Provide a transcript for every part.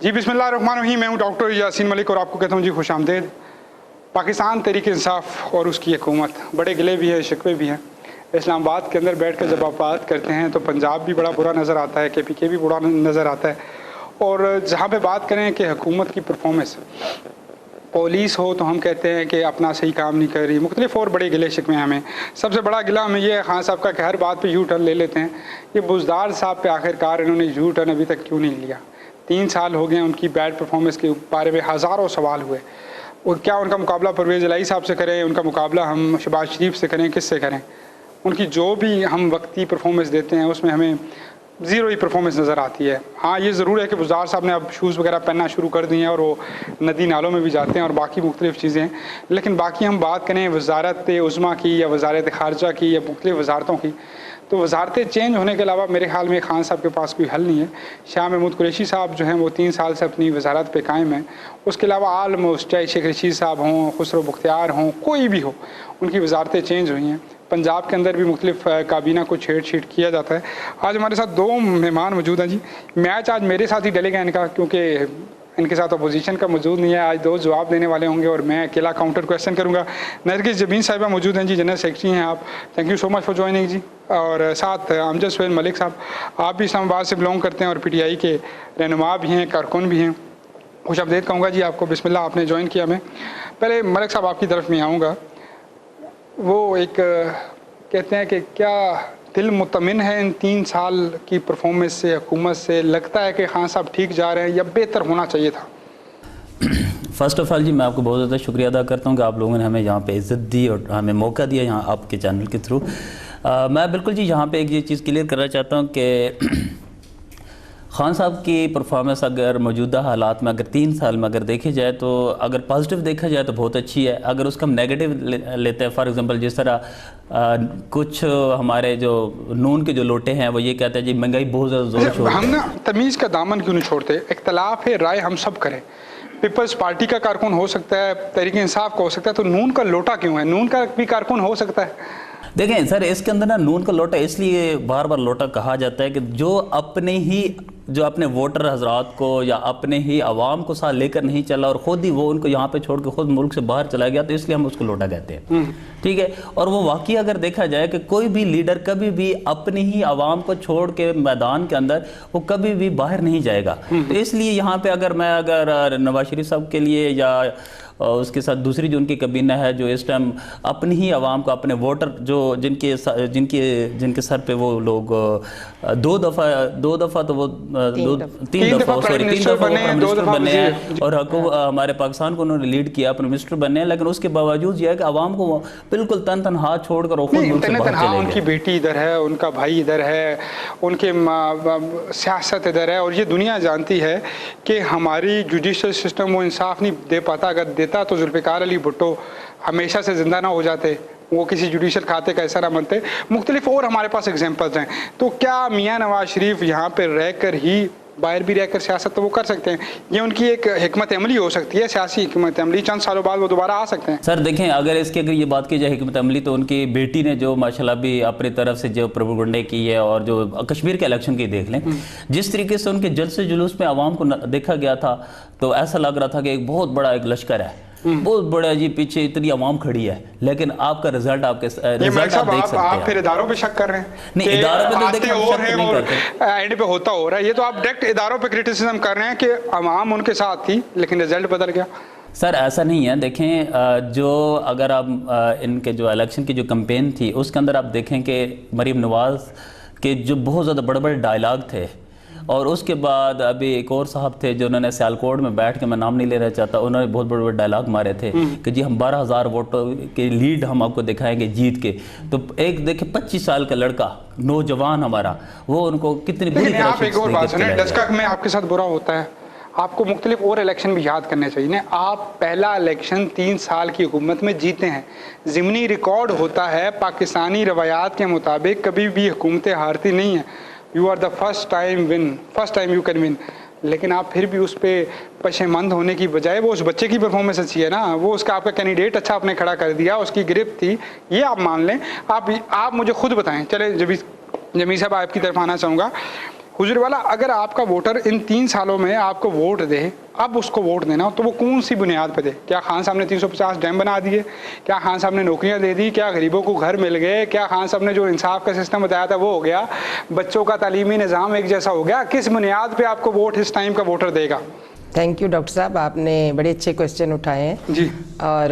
جی بسم اللہ الرحمن الرحیم. میں ہوں ڈاکٹر یاسین ملک اور آپ کو کہتا ہوں جی خوش آمدید. پاکستان تحریک انصاف اور اس کی حکومت بڑے گلے بھی ہیں, شکوے بھی ہیں. اسلام آباد کے اندر بیٹھ کر جب آپ بات کرتے ہیں تو پنجاب بھی بڑا برا نظر آتا ہے, KPK بھی برا نظر آتا ہے. اور جہاں پہ بات کریں کہ حکومت کی پرفارمنس, پولیس ہو تو ہم کہتے ہیں کہ اپنا صحیح کام نہیں کر رہی. مختلف اور بڑے گلے شکوے ہیں ہمیں. سب سے بڑا گلہ ہمیں یہ ہے خان صاحب کا کہ ہر بات پہ یو ٹرن لے لیتے ہیں. یہ بزدار صاحب پہ آخر کار انہوں نے یو ٹرن ابھی تک کیوں نہیں لیا؟ 3 سال ہو گئے ان کی بیڈ پرفارمنس کے بارے میں ہزاروں سوال ہوئے. اور کیا ان کا مقابلہ پرویز الہی صاحب سے کریں, ان کا مقابلہ ہم شہباز شریف سے کریں, کس سے کریں؟ ان کی جو بھی ہم وقتی پرفارمنس دیتے ہیں اس میں ہمیں زیرو ہی پرفارمنس نظر آتی ہے. ہاں یہ ضرور ہے کہ وزار صاحب نے اب شوز وغیرہ پہننا شروع کر دیے ہیں اور وہ ندی نالوں میں بھی جاتے ہیں اور باقی مختلف چیزیں ہیں. لیکن باقی ہم بات کریں وزارت عظمیٰ کی یا وزارت خارجہ کی یا مختلف وزارتوں کی, تو وزارتیں چینج ہونے کے علاوہ میرے خیال میں خان صاحب کے پاس کوئی حل نہیں ہے. شاہ محمود قریشی صاحب جو ہیں وہ 3 سال سے اپنی وزارت پہ قائم ہیں. اس کے علاوہ آلموسٹ چاہے شیخ رشید صاحب ہوں, خسرو بختیار ہوں, کوئی بھی ہو, ان کی وزارتیں چینج ہوئی ہیں. پنجاب کے اندر بھی مختلف کابینہ کو چھیڑ چھیڑ کیا جاتا ہے. آج ہمارے ساتھ 2 مہمان موجود ہیں جی. میچ آج میرے ساتھ ہی ڈلے گا ان کا, کیونکہ ان کے ساتھ اپوزیشن کا موجود نہیں ہے. آج 2 جواب دینے والے ہوں گے اور میں اکیلا کاؤنٹر کویسچن کروں گا. نرگس جبین صاحبہ موجود ہیں جی, جنرل سیکرٹری ہیں آپ. Thank you so much for joining جی. اور ساتھ امجد سہیل ملک صاحب, آپ بھی اسلام آباد سے بلونگ کرتے ہیں اور PTI کے رہنما بھی ہیں, کارکن بھی ہیں. خوش آمدید کہوں گا جی آپ کو. بسم اللہ, آپ نے جوائن کیا. میں پہلے ملک صاحب آپ کی طرف میں آؤں گا. وہ ایک کہتے ہیں کہ کیا دل مطمئن ہے ان 3 سال کی پرفارمنس سے, حکومت سے؟ لگتا ہے کہ خان صاحب ٹھیک جا رہے ہیں یا بہتر ہونا چاہیے تھا؟ فرسٹ آف آل جی میں آپ کو بہت زیادہ شکریہ ادا کرتا ہوں کہ آپ لوگوں نے ہمیں یہاں پہ عزت دی اور ہمیں موقع دیا یہاں آپ کے چینل کے تھرو. میں بالکل جی یہاں پہ ایک یہ چیز کلیئر کرنا چاہتا ہوں کہ خان صاحب کی پرفارمنس اگر موجودہ حالات میں اگر 3 سال میں اگر دیکھے جائے تو اگر پازیٹیو دیکھا جائے تو بہت اچھی ہے. اگر اس کا ہم نیگیٹو لیتے ہیں, فار ایگزامپل جس طرح کچھ ہمارے جو نون کے جو لوٹے ہیں وہ یہ کہتے ہیں جی مہنگائی بہت زیادہ زور شور. ہم نا تمیز کا دامن کیوں نہیں چھوڑتے؟ اختلاف ہے رائے ہم سب کریں. پیپلز پارٹی کا کارکن ہو سکتا ہے, تحریک انصاف کا ہو سکتا ہے, تو نون کا لوٹا کیوں ہے؟ نون کا بھی کارکن ہو سکتا ہے. دیکھیں سر, اس کے اندر نا نون کا لوٹا اس لیے بار بار لوٹا کہا جاتا ہے کہ جو اپنے ووٹر حضرات کو یا اپنے ہی عوام کو ساتھ لے کر نہیں چلا اور خود ہی وہ ان کو یہاں پہ چھوڑ کے خود ملک سے باہر چلا گیا, تو اس لیے ہم اس کو لوٹا کہتے ہیں. ٹھیک ہے, اور وہ واقعی اگر دیکھا جائے کہ کوئی بھی لیڈر کبھی بھی اپنی ہی عوام کو چھوڑ کے میدان کے اندر وہ کبھی بھی باہر نہیں جائے گا. تو اس لیے یہاں پہ اگر نواز شریف صاحب کے لیے یا اس کے ساتھ دوسری جو ان کی کابینہ ہے جو اس ٹائم اپنی ہی عوام کو, اپنے ووٹر جو جن کے سر پہ وہ لوگ 2 دفعہ تو وہ 3 دفعہ منسٹر بنے ہیں اور ہمارے پاکستان کو انہوں نے لیڈ کیا, اپنے منسٹر بنے ہیں. لیکن اس کے باوجود یہ ہے کہ عوام کو بالکل تنہا چھوڑ کر خود ملک سے باہر چلے گئے. ان کی بیٹی ادھر ہے, ان کا بھائی ادھر ہے, ان کے سیاست ادھر ہے, اور یہ دنیا جانتی ہے کہ ہماری جوڈیشل سسٹم وہ انصاف نہیں دے پاتا. اگر دیتا تو ذوالفقار علی بھٹو ہمیشہ سے زندہ نہ ہو جاتے, وہ کسی جوڈیشل کھاتے کا ایسا نہ بنتے. مختلف اور ہمارے پاس ایگزامپلز ہیں. تو کیا میاں نواز شریف یہاں پہ رہ کر ہی, باہر بھی رہ کر سیاست تو وہ کر سکتے ہیں؟ یہ ان کی ایک حکمت عملی ہو سکتی ہے, سیاسی حکمت عملی. چند سالوں بعد وہ دوبارہ آ سکتے ہیں. سر دیکھیں, اگر یہ بات کی جائے حکمت عملی, تو ان کی بیٹی نے جو ماشاءاللہ بھی اپنی طرف سے جو پروپیگنڈے کی ہے, اور جو کشمیر کے الیکشن کی دیکھ لیں, جس طریقے سے ان کے جلسے جلوس میں عوام کو دیکھا گیا تھا, تو ایسا لگ رہا تھا کہ ایک بہت بڑا ایک لشکر ہے, بہت بڑا جی, پیچھے اتنی عوام کھڑی ہے, لیکن آپ کا رزلٹ آپ دیکھ سکتے ہیں. آپ پھر اداروں پہ شک کر رہے ہیں؟ نہیں, اداروں پہ تو دیکھیں ہم شک نہیں کرتے, اینڈ پہ ہوتا ہو رہا ہے. یہ تو آپ ڈائریکٹ اداروں پہ کرٹیسزم کر رہے ہیں کہ عوام ان کے ساتھ تھی لیکن رزلٹ بدل گیا. سر ایسا نہیں ہے. دیکھیں, جو اگر آپ ان کے جو الیکشن کی جو کمپین تھی اس کے اندر آپ دیکھیں کہ مریم نواز کے جو بہت زیادہ بڑے بڑے ڈائلاگ تھے, اور اس کے بعد ابھی ایک اور صاحب تھے جو انہوں نے سیالکوٹ میں بیٹھ کے, میں نام نہیں لینا چاہتا, انہوں نے بہت بڑے بڑے ڈائلاگ مارے تھے کہ جی ہم 12,000 ووٹوں کے لیڈ ہم آپ کو دکھائیں گے جیت کے. تو ایک دیکھیں 25 سال کا لڑکا, نوجوان ہمارا, وہ ان کو کتنی بری طرح سے. ایک اور بات سنیں, ڈسکا میں آپ کے ساتھ برا ہوتا ہے, آپ کو مختلف اور الیکشن بھی یاد کرنے چاہیے نا. آپ پہلا الیکشن 3 سال کی حکومت میں جیتے ہیں. ضمنی ریکارڈ ہوتا ہے پاکستانی روایات کے مطابق کبھی بھی حکومتیں ہارتی نہیں ہیں. You are the first time you can win. لیکن آپ پھر بھی اس پہ پشیمند ہونے کی بجائے, وہ اس بچے کی پرفارمنس اچھی ہے نا, وہ اس کا آپ کا کینڈیڈیٹ اچھا آپ نے کھڑا کر دیا, اس کی گرفت تھی, یہ آپ مان لیں. آپ مجھے خود بتائیں, چلے جمیل صاحب آپ کی طرف آنا چاہوں گا. حضور والا اگر آپ کا ووٹر ان 3 سالوں میں آپ کو ووٹ دے، اب اس کو ووٹ دینا تو وہ کون سی بنیاد پہ دے؟ کیا خان صاحب نے 350 ڈیم بنا دیے؟ کیا خان صاحب نے نوکریاں دے دی؟ کیا غریبوں کو گھر مل گئے؟ کیا خان صاحب نے جو انصاف کا سسٹم بتایا تھا وہ ہو گیا؟ بچوں کا تعلیمی نظام ایک جیسا ہو گیا؟ کس بنیاد پہ آپ کو ووٹ اس ٹائم کا ووٹر دے گا؟ تھینک یو ڈاکٹر صاحب، آپ نے بڑے اچھے کوشچن اٹھائے ہیں جی، اور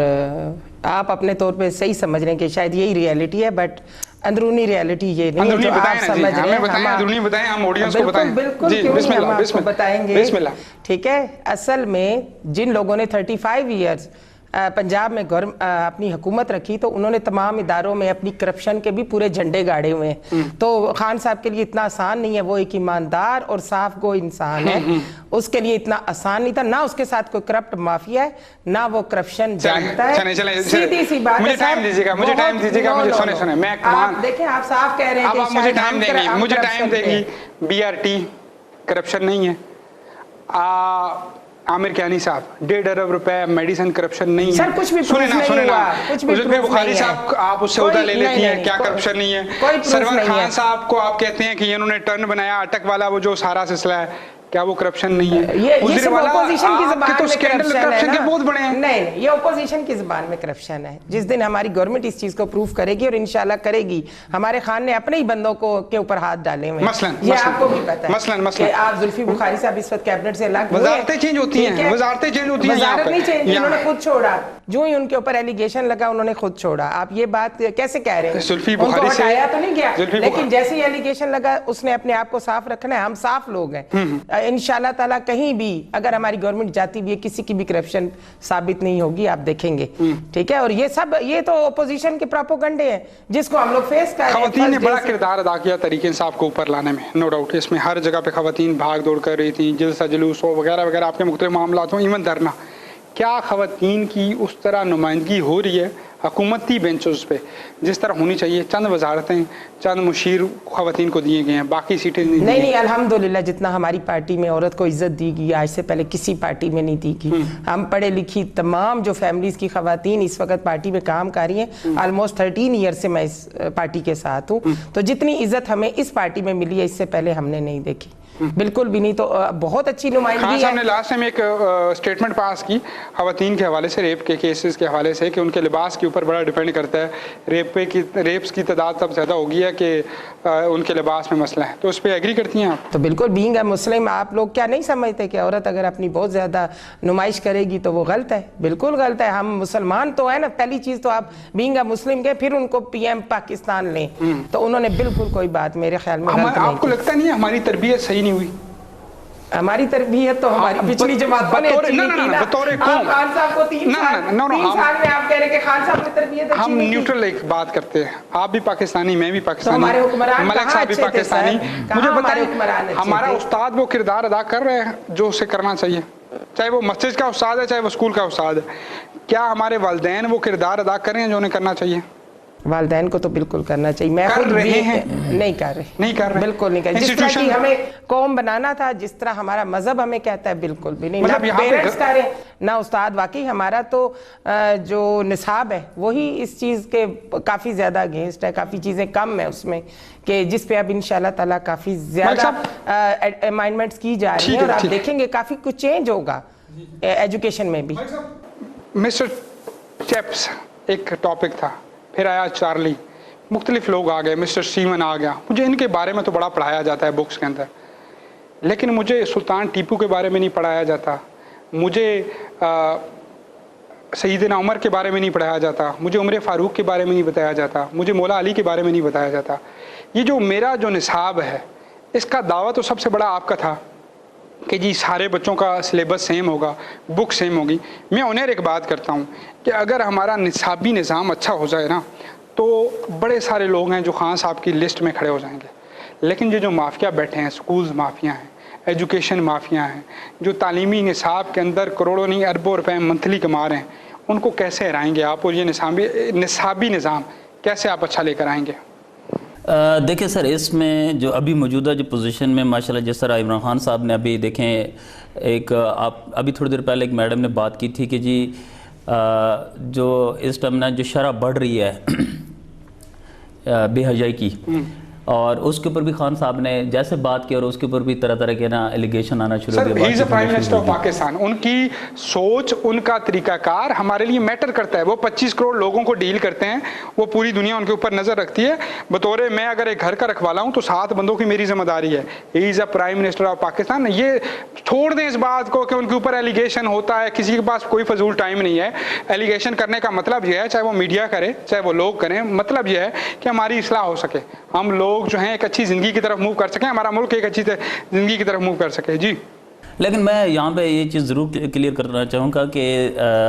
آپ اپنے طور پہ صحیح سمجھ رہے ہیں کہ شاید یہی ریئلٹی ہے، بٹ اندرونی ریئلٹی یہ نہیں ہے جو آپ سمجھ رہے ہیں۔ اندرونی بتائیں، ہم آڈینس کو بتائیں۔ بالکل جی، کیوں بسم نہیں، ہم اللہ، آپ بسم کو بتائیں گے۔ بسم اللہ۔ ٹھیک ہے، اصل میں جن لوگوں نے 35 ایئرز پنجاب میں اپنی حکومت رکھی تو انہوں نے تمام اداروں میں اپنی کرپشن کے بھی پورے جھنڈے گاڑے ہوئے ہیں، تو خان صاحب کے لیے اتنا آسان نہیں ہے، وہ ایک ایماندار اور صاف گو انسان ہے، اس کے لیے اتنا آسان نہیں تھا، نہ اس کے ساتھ کوئی کرپٹ مافیا ہے، نہ وہ کرپشن جانتا ہے۔ سیدھی سی بات ہے، مجھے ٹائم دیجیے گا، مجھے ٹائم دیجیے گا، مجھے سنے میں آپ دیکھیں، آپ صاف کہہ رہے ہیں اب کہ آپ مجھے ٹائم دیں گی، مجھے ٹائم دیں گی۔ BRT کرپشن نہیں ہے، عامر کیانی صاحب 1.5 ارب روپے میڈیسن کرپشن نہیں ہے؟ سر کچھ بھی پروف نہیں ہوا، کچھ بھی پروف بخاری نہیں ہے۔ صاحب آپ اس سے عہدہ لے لیتی ہیں، کیا کرپشن نہیں ہے؟ سرور خان صاحب کو آپ کہتے ہیں کہ انہوں نے ٹرن بنایا اٹک والا، وہ جو سارا سلسلہ ہے، کیا وہ کرپشن نہیں ہے؟ یہ سب اپوزیشن کی زبان میں کرپشن کے بہت بڑے ہیں۔ نہیں، یہ اپوزیشن کی زبان میں کرپشن ہے۔ جس دن ہماری گورنمنٹ اس چیز کو پروف کرے گی، اور انشاءاللہ کرے گی، ہمارے خان نے اپنے ہی بندوں کے اوپر ہاتھ ڈالے ہوئے ہیں، یہ آپ کو بھی پتا ہے کہ آپ زلفی بخاری صاحب اس وقت کیبنٹ سے الگ ہوئے ہیں۔ وزارتیں چینج ہوتی ہیں، وزارتیں چینج ہوتی ہیں، وزارت نہیں چینج، انہوں نے خود چھوڑا، جو ہی ان کے اوپر ایلیگیشن لگا انہوں نے خود چھوڑا۔ آپ یہ بات کیسے کہہ رہے ہیں؟ زلفی ان کو بخاری سے ہٹایا تو نہیں گیا، لیکن جیسے ہی ایلیگیشن لگا اس نے اپنے آپ کو صاف رکھنا ہے۔ ہم صاف لوگ ہیں، انشاءاللہ تعالیٰ کہیں بھی اگر ہماری گورنمنٹ جاتی بھی ہے کسی کی بھی کرپشن ثابت نہیں ہوگی، آپ دیکھیں گے، ٹھیک ہے۔ اور یہ تو اپوزیشن کے پروپیگنڈے ہیں جس کو ہم لوگ فیس کر رہے ہیں۔ خواتین نے بڑا کردار ادا کیا تحریک انصاف کو اوپر لانے میں، نو ڈاؤٹ، اس میں ہر جگہ پہ خواتین بھاگ دوڑ کر رہی تھیں، جلسہ جلوس ہو وغیرہ وغیرہ، آپ کے مختلف معاملات ہوں، ایون دھرنا۔ کیا خواتین کی اس طرح نمائندگی ہو رہی ہے حکومتی بینچز پہ جس طرح ہونی چاہیے؟ چند وزارتیں، چند مشیر خواتین کو دیے گئے ہیں، باقی سیٹیں نہیں، الحمدللہ جتنا ہماری پارٹی میں عورت کو عزت دی گئی آج سے پہلے کسی پارٹی میں نہیں دی گئی۔ ہم پڑھے لکھی تمام جو فیملیز کی خواتین اس وقت پارٹی میں کام کر رہی ہیں، آلموسٹ 13 ایئر سے میں اس پارٹی کے ساتھ ہوں، تو جتنی عزت ہمیں اس پارٹی میں ملی ہے اس سے پہلے ہم نے نہیں دیکھی، بالکل بھی نہیں۔ تو بہت اچھی نمائندگی ہے۔ خان صاحب نے لاسٹ ٹائم ایک اسٹیٹمنٹ پاس کی خواتین کے حوالے سے، ریپ کے کیسز کے حوالے سے، کہ ان کے لباس کے اوپر بڑا ڈیپینڈ کرتا ہے، ریپس کی تعداد تب زیادہ ہوگی ہے کہ ان کے لباس میں مسئلہ ہے، تو اس پہ ایگری کرتی ہیں آپ؟ تو بالکل، بینگ اے مسلم آپ لوگ کیا نہیں سمجھتے کہ عورت اگر اپنی بہت زیادہ نمائش کرے گی تو وہ غلط ہے؟ بالکل غلط ہے۔ ہم مسلمان تو ہیں نا، پہلی چیز تو آپ بینگ اے مسلم کے پھر ان کو PM پاکستان لیں، تو انہوں نے بالکل کوئی بات میرے خیال میں غلط نہیں۔ آپ کو لگتا نہیں ہے ہماری تربیت صحیح نہیں ہوئی؟ ہماری تربیت تو ہماری پچھلی جماعتوں نے اچھی نہیں کی نا۔ آپ خان صاحب کو 3 سال میں آپ کہہ رہے کہ خان صاحب نے تربیت اچھی نہیں کی۔ ہم نیوٹرل ایک بات کرتے ہیں، آپ بھی پاکستانی، میں بھی پاکستانی، ہمارے حکمران ملک صاحب بھی پاکستانی، مجھے بتائیں ہمارا استاد وہ کردار ادا کر رہے ہیں جو اسے کرنا چاہیے، چاہے وہ مسجد کا استاد ہے چاہے وہ اسکول کا استاد ہے؟ کیا ہمارے والدین وہ کردار ادا کر رہے ہیں جو انہیں کرنا چاہیے؟ والدین کو تو بالکل کرنا چاہیے، میں خود بھی نہیں کر رہے، بالکل نہیں کر رہے۔ جس طرح کی ہمیں قوم بنانا تھا، جس طرح ہمارا مذہب ہمیں کہتا ہے، بالکل بھی نہیں، نہ پیرنٹس کر رہے نہ استاد۔ واقعی ہمارا تو جو نصاب ہے وہی اس چیز کے کافی زیادہ اگینسٹ ہے، کافی چیزیں کم ہیں اس میں، کہ جس پہ اب انشاءاللہ تعالیٰ کافی زیادہ امائنڈمنٹس کی جا رہی ہیں، اور آپ دیکھیں گے کافی کچھ چینج ہوگا ایجوکیشن میں بھی۔ مسٹر چیپس ایک ٹاپک تھا، پھر آیا چارلی، مختلف لوگ آ گئے، مسٹر سیمن آ گیا، مجھے ان کے بارے میں تو بڑا پڑھایا جاتا ہے بکس کے اندر، لیکن مجھے سلطان ٹیپو کے بارے میں نہیں پڑھایا جاتا، مجھے سیدنا عمر کے بارے میں نہیں پڑھایا جاتا، مجھے عمر فاروق کے بارے میں نہیں بتایا جاتا، مجھے مولا علی کے بارے میں نہیں بتایا جاتا۔ یہ جو میرا جو نصاب ہے اس کا دعویٰ تو سب سے بڑا آپ کا تھا کہ جی سارے بچوں کا سلیبس سیم ہوگا، بک سیم ہوگی۔ میں انہیں ایک بات کرتا ہوں کہ اگر ہمارا نصابی نظام اچھا ہو جائے نا تو بڑے سارے لوگ ہیں جو خان صاحب کی لسٹ میں کھڑے ہو جائیں گے، لیکن یہ جو مافیا بیٹھے ہیں، سکولز مافیا ہیں، ایجوکیشن مافیا ہیں، جو تعلیمی نصاب کے اندر کروڑوں نہیں اربوں روپے منتھلی کما رہے ہیں، ان کو کیسے ہرائیں گے آپ؟ اور یہ نصابی نظام کیسے آپ اچھا لے کر آئیں گے؟ دیکھیں سر، اس میں جو ابھی موجودہ جو پوزیشن میں ماشاءاللہ جس طرح عمران خان صاحب نے ابھی دیکھیں ایک آپ ابھی تھوڑی دیر پہلے ایک میڈم نے بات کی تھی کہ جی جو اس ٹائم نا جو شرح بڑھ رہی ہے بے حیائی کی، اور اس کے اوپر بھی خان صاحب نے جیسے بات کی اور اس کے اوپر بھی طرح طرح کے نا ایلیگیشن آنا شروع ہو گیا. سر پرائم منسٹر آف پاکستان, ان کی سوچ, ان کا طریقہ کار ہمارے لیے میٹر کرتا ہے. وہ 25 کروڑ لوگوں کو ڈیل کرتے ہیں, وہ پوری دنیا ان کے اوپر نظر رکھتی ہے. بطور میں اگر ایک گھر کا رکھوالا ہوں تو 7 بندوں کی میری ذمہ داری ہے. ہی از اے پرائم منسٹر آف پاکستان. یہ چھوڑ دیں اس بات کو کہ ان کے اوپر ایلیگیشن ہوتا ہے, کسی کے پاس کوئی فضول ٹائم نہیں ہے. ایلیگیشن کرنے کا مطلب یہ ہے, چاہے وہ میڈیا کرے چاہے وہ لوگ کریں, مطلب یہ ہے کہ ہماری اصلاح ہو سکے, ہم لوگ جو ہیں ایک اچھی زندگی کی طرف موو کر سکیں, ہمارا ملک ایک اچھی زندگی کی طرف موو کر سکے. جی لیکن میں یہاں پہ یہ چیز ضرور کلیئر کرنا چاہوں گا کہ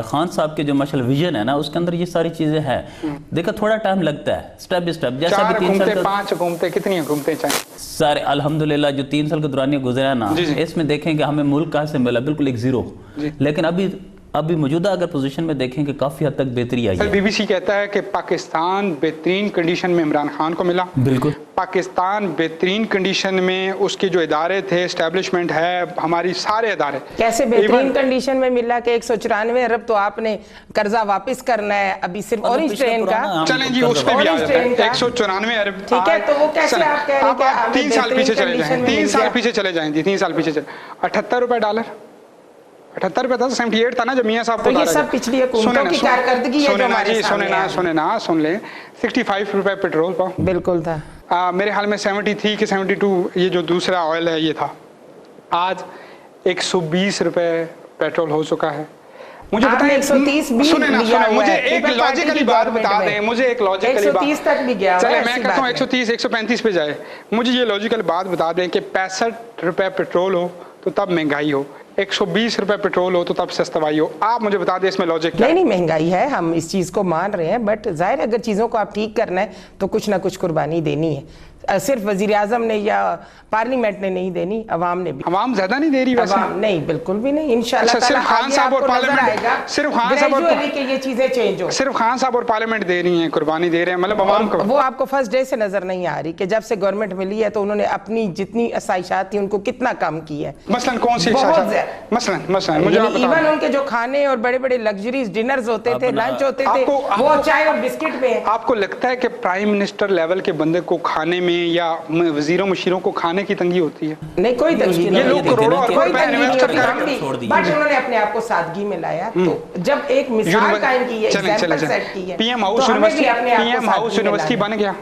خان صاحب کے جو ماشاء اللہ ویژن ہے نا, اس کے اندر یہ ساری چیزیں ہیں. دیکھا تھوڑا ٹائم لگتا ہے, سٹیپ بائی سٹیپ. جیسے 4 حکومتیں 5 حکومتیں کتنی حکومتیں چاہیے سارے الحمدللہ جو 3 سال کا دورانیہ گزرا نا, اس میں دیکھیں کہ ہمیں ملک کہاں سے ملا, بالکل ایک زیرو. لیکن ابھی موجودہ اگر پوزیشن میں دیکھیں کہ کافی حد تک بہتری آئی ہے. بی بی سی کہتا ہے کہ پاکستان بہترین کنڈیشن میں عمران خان کو ملا. بالکل پاکستان بہترین کنڈیشن میں اس کے جو ادارے تھے, اسٹیبلشمنٹ ہے, ہماری سارے ادارے کیسے بہترین کنڈیشن میں ملا کہ 194 ارب تو آپ نے قرضہ واپس کرنا ہے ابھی صرف اورنج ٹرین کا. چلیں جی اس پہ بھی آ جاتا ہے 194 ارب. ٹھیک ہے, تو وہ کیسے آپ کہہ رہے ہیں کہ 3 سال پیچھے چلے جائیں, 3 سال پیچھے چلے جائیں جی, 3 سال پیچھے چلے. 78 روپے ڈالر, 78 روپے تھا, 78 تھا نا جب میاں صاحب کو. تو یہ سب پچھلی حکومتوں کی کارکردگی ہے جو ہمارے سامنے ہے. سن لیں 65 روپے پیٹرول پمپ بالکل تھا. میرے حال میں 73 کہ 72 یہ جو دوسرا آئل ہے یہ تھا. آج 120 روپے پیٹرول ہو چکا ہے. مجھے بتائیں 130 بھی مجھے ایک لاجیکلی بات بتا دیں, مجھے ایک لاجیکلی بات. 130 تک بھی گیا. چلے میں کہتا ہوں 130 135 پہ جائے. مجھے یہ لاجیکل بات بتا دیں کہ 65 روپے پیٹرول ہو تو تب مہنگائی ہو, 120 روپے پیٹرول ہو تو تب سستوائی ہو. آپ مجھے بتا دیں اس میں لاجک کیا ہے؟ نہیں مہنگائی ہے, ہم اس چیز کو مان رہے ہیں, بٹ ظاہر اگر چیزوں کو آپ ٹھیک کرنا ہے تو کچھ نہ کچھ قربانی دینی ہے. صرف وزیر اعظم نے یا پارلیمنٹ نے نہیں دینی, عوام نے بھی. عوام زیادہ نہیں دے رہی ویسے؟ عوام نہیں, بالکل بھی نہیں. انشاءاللہ صرف خان صاحب اور پارلیمنٹ, صرف خان صاحب کہ یہ چیزیں چینج ہو. صرف خان صاحب اور پارلیمنٹ دے رہی ہیں, قربانی دے رہے ہیں, مطلب عوام کو. وہ آپ کو فرسٹ ڈے سے نظر نہیں آ رہی کہ جب سے گورنمنٹ ملی ہے تو انہوں نے اپنی جتنی آسائشات تھی ان کو کتنا کم کیا ہے. مثلا کون سی آسائشات؟ مثلا مجھے ایون ان کے جو کھانے اور بڑے بڑے لگژریز ڈنرز ہوتے تھے, لنچ ہوتے تھے, وہ چائے اور بسکٹ پہ. آپ کو لگتا ہے کہ پرائم منسٹر لیول کے بندے کو کھانے میں یا وزیروں مشیروں کو کھانے کی تنگی ہوتی ہے؟ نہیں, کوئی تنگی نہیں. یہ لوگ کروڑوں کوئی تنگی نہیں ہوتی, بٹ انہوں نے اپنے آپ کو سادگی میں لایا. تو جب ایک مثال قائم کی ہے, ایگزامپل سیٹ کی ہے, پی ایم ہاؤس یونیورسٹی بن گیا,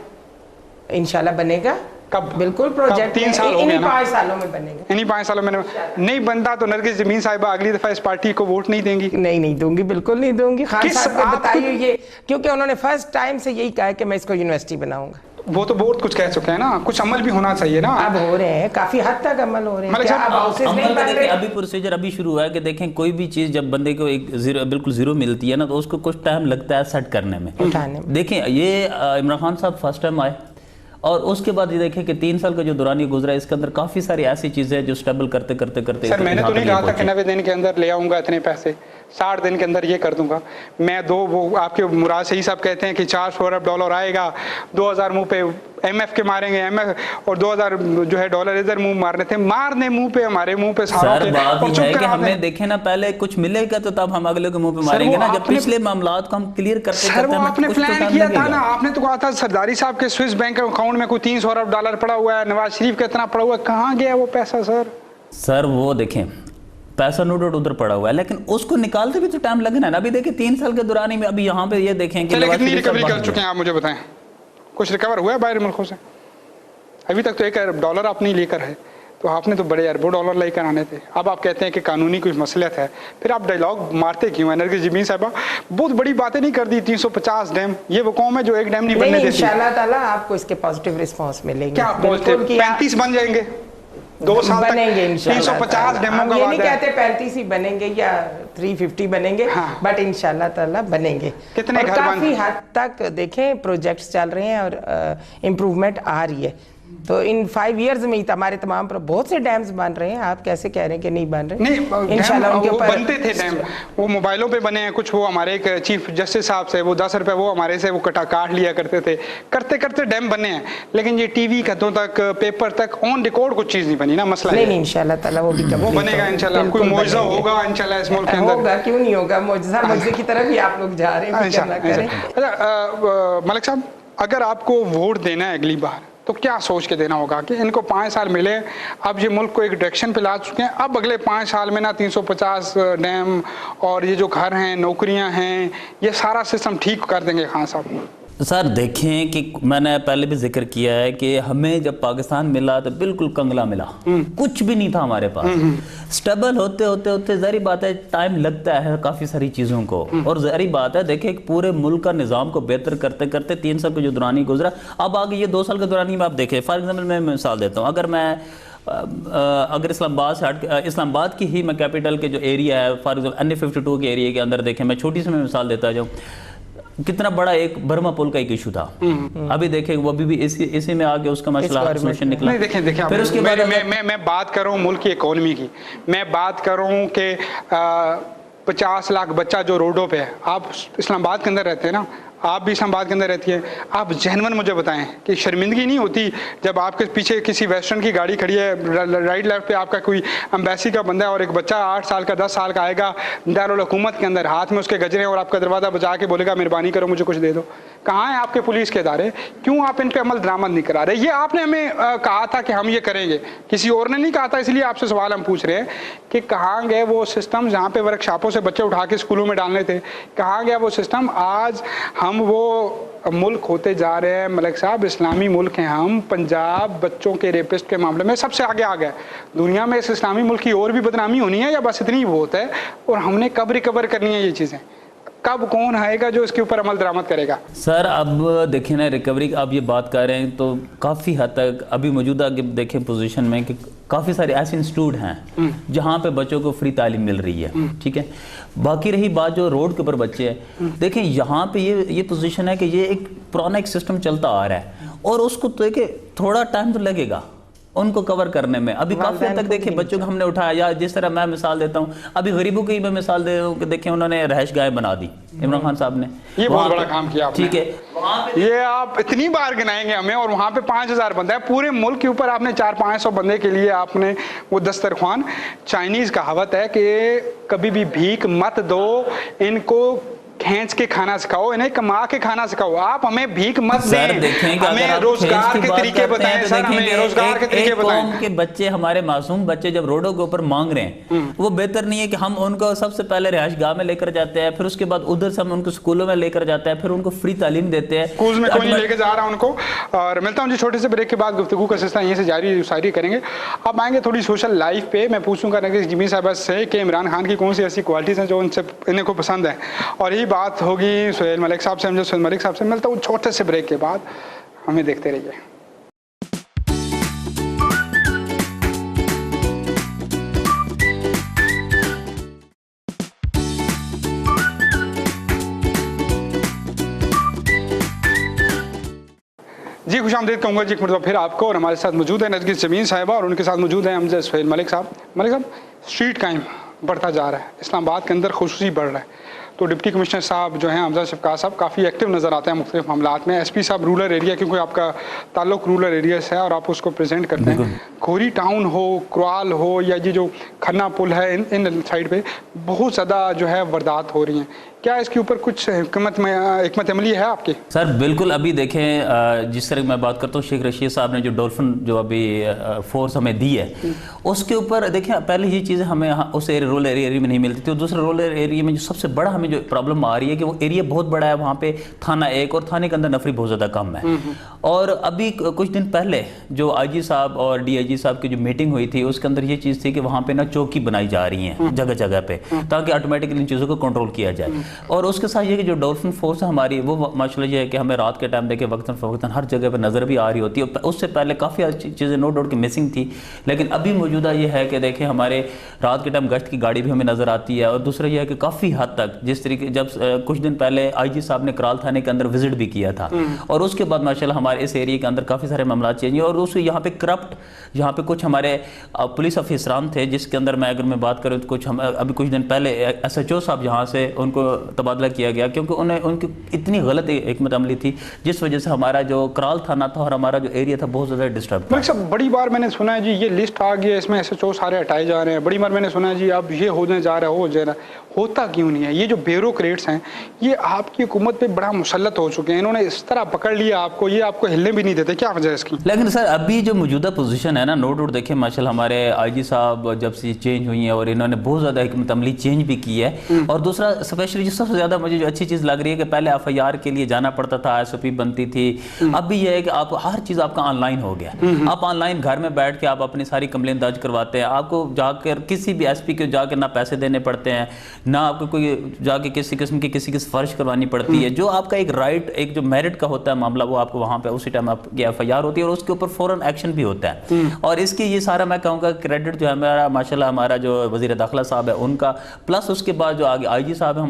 انشاءاللہ بنے گا. کب؟ بالکل پروجیکٹ 3 سال ہو گئے نا, 5 سالوں میں بنے گا. انہی 5 سالوں میں نہیں بنتا تو نرگس جمین صاحبہ اگلی دفعہ اس پارٹی کو ووٹ نہیں دیں گی؟ نہیں دوں گی, بالکل نہیں دوں گی. خان صاحب کو بتائیے یہ, کیونکہ انہوں نے فرسٹ ٹائم سے یہی کہا ہے کہ میں اس کو یونیورسٹی بناؤں گا. وہ تو بہت کچھ کہہ چکے ہیں نا, کچھ عمل بھی ہونا چاہیے نا. اب ہو رہے ہیں, کافی حد تک عمل ہو رہے ہیں. کیا اب ہاؤسز نہیں بن رہے؟ ابھی پروسیجر ابھی شروع ہوا ہے کہ دیکھیں کوئی بھی چیز جب بندے کو ایک بالکل زیرو ملتی ہے نا تو اس کو کچھ ٹائم لگتا ہے سیٹ کرنے میں, اٹھانے میں. دیکھیں یہ عمران خان صاحب فرسٹ ٹائم آئے اور اس کے بعد یہ دیکھیں کہ 3 سال کا جو دورانیہ گزرا ہے اس کے اندر کافی ساری ایسی چیزیں جو سٹیبل کرتے سر میں نے تو نہیں کہا تھا کہ 90 دن کے اندر لے آؤں گا اتنے پیسے, 60 دن کے اندر یہ کر دوں گا میں. وہ آپ کے مراد صحیح صاحب کہتے ہیں کہ $400 ارب آئے گا, 2000 منہ پہ ایم ایف کے ماریں گے, ایم ایف اور 2000 جو ہے ڈالر ادھر منہ مارنے تھے, مارنے منہ پہ ہمارے منہ پہ ساروں کے. سر بات یہ ہے کہ ہمیں دیکھیں نا پہلے کچھ ملے گا تو تب ہم اگلے کے منہ پہ ماریں گے نا, جب پچھلے معاملات کو ہم کلیئر کرتے سر وہ آپ نے پلان کیا تھا نا, آپ نے تو کہا تھا سرداری صاحب کے سوئس بینک اکاؤنٹ میں کوئی $300 ارب پڑا ہوا ہے, نواز شریف کا اتنا پڑا ہوا ہے, کہاں گیا وہ پیسہ سر؟ سر وہ دیکھیں پیسہ نو ڈاؤٹ ادھر پڑا ہوا ہے لیکن اس کو نکالتے بھی تو ٹائم لگنا ہے نا. ابھی دیکھیں 3 سال کے دورانی میں ابھی یہاں پہ یہ دیکھیں کہ کتنی ریکوری کر چکے ہیں آپ مجھے بتائیں, کچھ ریکور ہوا ہے باہر ملکوں سے؟ ابھی تک تو $1 ارب آپ نہیں لے کر ہے, تو آپ نے تو بڑے اربوں ڈالر لے کر آنے تھے. اب آپ کہتے ہیں کہ قانونی کچھ مسئلہ ہے, پھر آپ ڈائیلاگ مارتے کیوں ہیں؟ نرگس جمین صاحبہ بہت بڑی باتیں نہیں کر دی, 350 ڈیم, یہ وہ قوم ہے جو ایک ڈیم نہیں بننے دیتی. انشاءاللہ تعالیٰ آپ کو اس کے پازیٹیو رسپانس ملیں گے. کیا پازیٹیو؟ 35 بن جائیں گے 2 سال تک, بنیں گے انشاءاللہ. 350 ڈیموں کا یہ نہیں کہتے 35 ہی بنیں گے یا 350 بنیں گے, بٹ انشاءاللہ تعالیٰ بنیں گے. کتنے گھر بن؟ کافی حد تک دیکھیں پروجیکٹس چل رہے ہیں اور امپروومنٹ آ رہی ہے. تو ان 5 ایئرز میں ہمارے تمام پر بہت سے ڈیمز بن رہے ہیں. آپ کیسے کہہ رہے ہیں کہ نہیں بن رہے؟ نہیں, انشاءاللہ ان کے اوپر بنتے تھے ڈیم, وہ موبائلوں پہ بنے ہیں کچھ. وہ ہمارے ایک چیف جسٹس صاحب سے وہ 10 روپے وہ ہمارے سے وہ کاٹ لیا کرتے تھے, کرتے کرتے ڈیم بنے ہیں. لیکن یہ ٹی وی خطوں تک, پیپر تک, آن ریکارڈ کچھ چیز نہیں بنی نا. مسئلہ نہیں انشاءاللہ تعالیٰ وہ بھی وہ بنے گا انشاءاللہ. کوئی معجزہ ہوگا انشاءاللہ اس ملک کے اندر. ہوگا, کیوں نہیں ہوگا معجزہ, معجزے کی طرف ہی آپ لوگ جا رہے ہیں. ملک صاحب اگر آپ کو ووٹ دینا ہے اگلی بار تو کیا سوچ کے دینا ہوگا کہ ان کو 5 سال ملے, اب یہ ملک کو ایک ڈائریکشن پہ لا چکے ہیں, اب اگلے 5 سال میں نا 350 ڈیم اور یہ جو گھر ہیں, نوکریاں ہیں, یہ سارا سسٹم ٹھیک کر دیں گے خان صاحب؟ سر دیکھیں کہ میں نے پہلے بھی ذکر کیا ہے کہ ہمیں جب پاکستان ملا تو بالکل کنگلا ملا, کچھ بھی نہیں تھا ہمارے پاس. سٹیبل ہوتے ہوتے ہوتے ظاہری بات ہے ٹائم لگتا ہے کافی ساری چیزوں کو, اور ظاہری بات ہے دیکھیں پورے ملک کا نظام کو بہتر کرتے کرتے 3 سال کا جو دورانی گزرا, اب آگے یہ 2 سال کا دورانی میں آپ دیکھیں. فار ایگزامپل میں مثال دیتا ہوں, اگر اسلام آباد سے اسلام آباد کی ہی میں کیپٹل کے جو ایریا ہے فار ایگزامپل NA52 کے ایریا کے اندر دیکھیں, میں چھوٹی سی میں مثال دیتا جاؤں, کتنا بڑا ایک برما پل کا ایک ایشو تھا, ابھی دیکھیں وہ بھی اسی میں آگے اس کا مسئلہ سولوشن نکلا. دیکھیں پھر اس کے بعد میں بات کروں ملک کی اکانومی کی, میں بات کروں کہ 50 لاکھ بچہ جو روڈوں پہ ہے, آپ اسلام آباد کے اندر رہتے ہیں نا, آپ بھی اسلام آباد کے اندر رہتی ہیں, آپ جینون مجھے بتائیں کہ شرمندگی نہیں ہوتی جب آپ کے پیچھے کسی ویسٹرن کی گاڑی کھڑی ہے, رائٹ لیفٹ پہ آپ کا کوئی امبیسی کا بندہ ہے, اور ایک بچہ 8 سال کا 10 سال کا آئے گا دارالحکومت کے اندر, ہاتھ میں اس کے گجرے اور آپ کا دروازہ بجا کے بولے گا مہربانی کرو مجھے کچھ دے دو؟ کہاں ہیں آپ کے پولیس کے ادارے؟ کیوں آپ ان پہ عمل درآمد نہیں کرا رہے؟ یہ آپ نے ہمیں کہا تھا کہ ہم یہ کریں گے, کسی اور نے نہیں کہا تھا, اس لیے آپ سے سوال ہم پوچھ رہے ہیں کہ کہاں گئے وہ سسٹم جہاں پہ ورک شاپوں سے بچے اٹھا کے اسکولوں میں ڈالنے تھے, کہاں گیا وہ سسٹم؟ آج ہم وہ ملک ہوتے جا رہے ہیں ملک صاحب, اسلامی ملک ہیں ہم, پنجاب بچوں کے ریپسٹ کے معاملے میں سب سے آگے آ گیا دنیا میں. اس اسلامی ملک کی اور بھی بدنامی ہونی ہے یا بس اتنی وہ ہوتا ہے؟ اور ہم نے کب ریکور کرنی ہے یہ چیزیں؟ کب کون آئے گا جو اس کے اوپر عمل درآمد کرے گا؟ سر اب دیکھیں نا ریکوری آپ یہ بات کر رہے ہیں تو کافی حد تک ابھی موجودہ دیکھیں پوزیشن میں کہ کافی سارے ایسے انسٹیٹیوٹ ہیں جہاں پہ بچوں کو فری تعلیم مل رہی ہے, ٹھیک ہے. باقی رہی بات جو روڈ کے اوپر بچے ہیں, دیکھیں یہاں پہ یہ پوزیشن ہے کہ یہ ایک پرانا ایک سسٹم چلتا آ رہا ہے, اور اس کو تو کہ تھوڑا ٹائم تو لگے گا ان کو کور کرنے میں. ابھی کافی حد تک دیکھیں بچوں کو ہم نے اٹھایا, یا جس طرح میں مثال دیتا ہوں, ابھی غریبوں کی میں مثال دے رہا ہوں کہ دیکھیں انہوں نے رہائش گاہیں بنا دی, عمران خان صاحب نے, یہ بہت بڑا کام کیا آپ نے, ٹھیک ہے. یہ آپ اتنی بار گنائیں گے ہمیں, اور وہاں پہ 5000 بندہ ہے, پورے ملک کے اوپر آپ نے 400-500 بندے کے لیے آپ نے وہ دسترخوان. چائنیز کہاوت ہے کہ کبھی بھی بھیک مت دو, ان کو کھینچ کے کھانا سکھاؤ, انہیں کما کے کھانا سکھاؤ. آپ ہمیں بھیک مت دیں, ہمیں روزگار کے طریقے بتائیں سر, ہمیں روزگار کے طریقے بتائیں. قوم کے بچے, ہمارے معصوم بچے جب روڈوں کے اوپر مانگ رہے ہیں, وہ بہتر نہیں ہے کہ ہم ان کو سب سے پہلے رہائش گاہ میں لے کر جاتے ہیں, پھر اس کے بعد ادھر سے ہم ان کو اسکولوں میں لے کر جاتے ہیں, پھر ان کو فری تعلیم دیتے ہیں. اسکولز میں کوئی نہیں لے کے جا رہا ان کو. اور ملتا ہوں جی چھوٹے سے بریک کے بعد, گفتگو کا سلسلہ یہیں سے جاری کریں گے. اب آئیں گے تھوڑی سوشل لائف پہ. میں پوچھوں گا جمی صاحبہ سے کہ عمران خان کی کون سی ایسی کوالٹیز ہیں جو انہیں کو پسند ہیں, اور یہی بات ہوگی سہیل ملک صاحب سے. سہیل ملک صاحب سے ملتا ہوں چھوٹے سے بریک کے بعد, ہمیں دیکھتے رہیے. جی خوش آمدید کہوں گا جی ایک مرتبہ پھر آپ کو, اور ہمارے ساتھ موجود ہے نرگس جمین صاحبہ, اور ان کے ساتھ موجود ہیں ہم سہیل ملک صاحب. ملک صاحب, اسٹریٹ کرائم بڑھتا جا رہا ہے اسلام آباد کے اندر خصوصی بڑھ رہا ہے, تو ڈپٹی کمشنر صاحب جو ہیں حمزہ شفقات صاحب کافی ایکٹیو نظر آتے ہیں مختلف معاملات میں. ایس پی صاحب رورل ایریا, کیونکہ آپ کا تعلق رورل ایریا سے ہے اور آپ اس کو پریزنٹ کرتے ہیں, کھوری ٹاؤن ہو, کرال ہو, یا یہ جو کھنا پل ہے, ان سائڈ پہ بہت زیادہ جو ہے واردات ہو رہی ہیں. کیا اس کے اوپر کچھ حکمت عملی ہے آپ کی؟ سر بالکل. ابھی دیکھیں جس طرح میں بات کرتا ہوں, شیخ رشید صاحب نے جو ڈولفن جو ابھی فورس ہمیں دی ہے, اس کے اوپر دیکھیں پہلے یہ چیزیں ہمیں اس رورل ایریا میں نہیں ملتی تھی, اور دوسرے رورل ایریا میں جو سب سے بڑا ہمیں جو پرابلم آ رہی ہے کہ وہ ایریا بہت بڑا ہے, وہاں پہ تھانہ ایک, اور تھانے کے اندر نفری بہت زیادہ کم ہے. اور ابھی کچھ دن پہلے جو آئی جی صاحب اور ڈی آئی جی صاحب کی جو میٹنگ ہوئی تھی, اس کے اندر یہ چیز تھی کہ وہاں پہ نا چوکی بنائی جا رہی ہیں جگہ جگہ پہ, تاکہ آٹومیٹکلی ان چیزوں کو کنٹرول کیا جائے. اور اس کے ساتھ یہ کہ جو ڈولفن فورس ہے ہماری, وہ ماشاءاللہ یہ ہے کہ ہمیں رات کے ٹائم دیکھے وقتاً فوقتاً ہر جگہ پہ نظر بھی آ رہی ہوتی ہے. اس سے پہلے کافی چیزیں نو ڈاؤٹ کی مسنگ تھی, لیکن ابھی موجودہ یہ ہے کہ دیکھیں ہمارے رات کے ٹائم گشت کی گاڑی بھی ہمیں نظر آتی ہے. اور دوسرا یہ ہے کہ کافی حد تک جس طریقے جب کچھ دن پہلے آئی جی صاحب نے کرال تھانے کے اندر وزٹ بھی کیا تھا, اور اس کے بعد ماشاءاللہ ہمارے اس ایریا کے اندر کافی سارے معاملات چینج ہوئے. اور اس یہاں پہ کرپٹ, یہاں پہ کچھ ہمارے پولیس افسران تھے, جس کے اندر اگر میں بات کروں تو کچھ ابھی کچھ دن پہلے ایس ایچ او صاحب یہاں سے ان کو تبادلہ کیا گیا, کیونکہ ان کی اتنی غلط حکمت عملی تھی, جس وجہ سے ہمارا جو کرال تھانہ تھا اور ہمارا جو ایریا تھا بہت زیادہ ڈسٹرب تھا. ملک صاحب بڑی بار میں نے سنا ہے جی یہ لسٹ آ گئی ہے, اس میں ایس ایچ او سارے ہٹائے جا رہے ہیں. بڑی بار میں نے سنا ہے جی اب یہ ہونے جا رہا ہے, ہوتا کیوں نہیں ہے؟ یہ جو بیوروکریٹس ہیں یہ آپ کی حکومت پہ بڑا مسلط ہو چکے ہیں, انہوں نے اس طرح پکڑ لیا آپ کو, یہ آپ کو ہلنے بھی نہیں دیتے, کیا وجہ ہے اس کی؟ لیکن سر ابھی جو موجودہ پوزیشن ہے نا, نوٹ ووٹ دیکھیں ماشاءاللہ ہمارے آئی جی صاحب جب سے چینج ہوئی ہیں اور انہوں نے بہت زیادہ حکمت عملی چینج بھی کی ہے. اور دوسرا اسپیشلی جو سب سے زیادہ مجھے جو اچھی چیز لگ رہی ہے کہ پہلے ایف آئی آر کے لیے جانا پڑتا تھا, ایس او پی بنتی تھی, اب بھی یہ ہے کہ آپ ہر چیز آپ کا آن لائن ہو گیا. آپ آن لائن گھر میں بیٹھ کے آپ اپنی ساری کمپلین درج کرواتے ہیں, آپ کو جا کر کسی بھی ایس پی کے جا کے نہ پیسے دینے پڑتے ہیں, نہ آپ کو کوئی جا کے کسی قسم کی کسی کی سفارش کروانی پڑتی ہے. جو آپ کا ایک رائٹ, ایک جو میرٹ کا ہوتا ہے معاملہ, وہ آپ کو وہاں پہ اسی ٹائم آپ کی ایف آئی آر ہوتی ہے اور اس کے اوپر فوراً ایکشن بھی ہوتا ہے. اور اس کی یہ سارا میں کہوں گا کریڈٹ جو ہے ہمارا ماشاءاللہ ہمارا جو وزیر داخلہ صاحب ہے ان کا, پلس اس کے بعد جو آگے آئی جی صاحب ہے